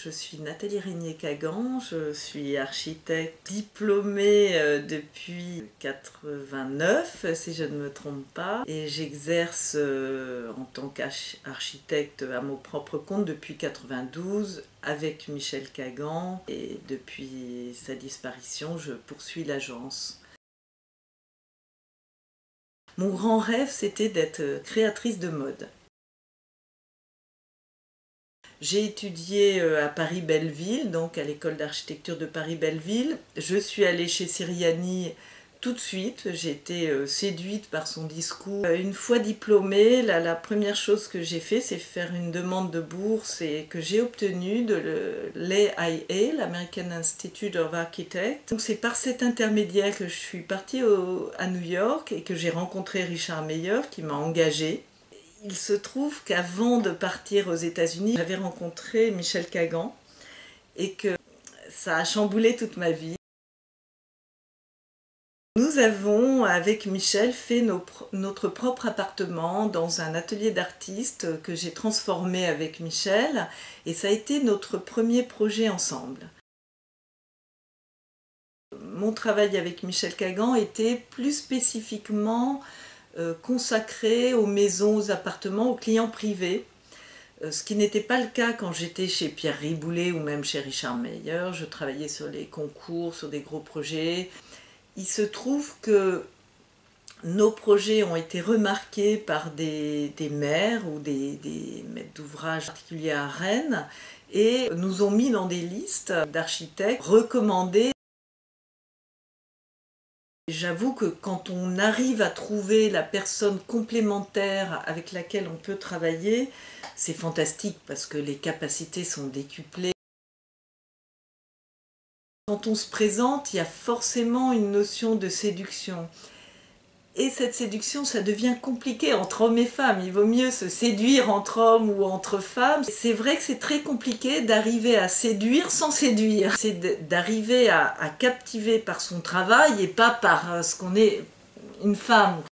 Je suis Nathalie Régnier-Cagan, je suis architecte diplômée depuis 89, si je ne me trompe pas, et j'exerce en tant qu'architecte à mon propre compte depuis 92 avec Michel Cagan, et depuis sa disparition, je poursuis l'agence. Mon grand rêve, c'était d'être créatrice de mode. J'ai étudié à Paris-Belleville, donc à l'école d'architecture de Paris-Belleville. Je suis allée chez Siriani tout de suite, j'ai été séduite par son discours. Une fois diplômée, la première chose que j'ai fait, c'est faire une demande de bourse et que j'ai obtenue de l'AIA, l'American Institute of Architects. Donc c'est par cet intermédiaire que je suis partie à New York et que j'ai rencontré Richard Meyer qui m'a engagée. Il se trouve qu'avant de partir aux États-Unis, j'avais rencontré Michel Cagan et que ça a chamboulé toute ma vie. Nous avons, avec Michel, fait notre propre appartement dans un atelier d'artiste que j'ai transformé avec Michel, et ça a été notre premier projet ensemble. Mon travail avec Michel Cagan était plus spécifiquement consacré aux maisons, aux appartements, aux clients privés. Ce qui n'était pas le cas quand j'étais chez Pierre Riboulet ou même chez Richard Meyer. Je travaillais sur les concours, sur des gros projets. Il se trouve que nos projets ont été remarqués par des maires ou des maîtres d'ouvrage particuliers à Rennes et nous ont mis dans des listes d'architectes recommandés. J'avoue que quand on arrive à trouver la personne complémentaire avec laquelle on peut travailler, c'est fantastique parce que les capacités sont décuplées. Quand on se présente, il y a forcément une notion de séduction. Et cette séduction, ça devient compliqué entre hommes et femmes. Il vaut mieux se séduire entre hommes ou entre femmes. C'est vrai que c'est très compliqué d'arriver à séduire sans séduire. C'est d'arriver à captiver par son travail et pas par ce qu'on est une femme.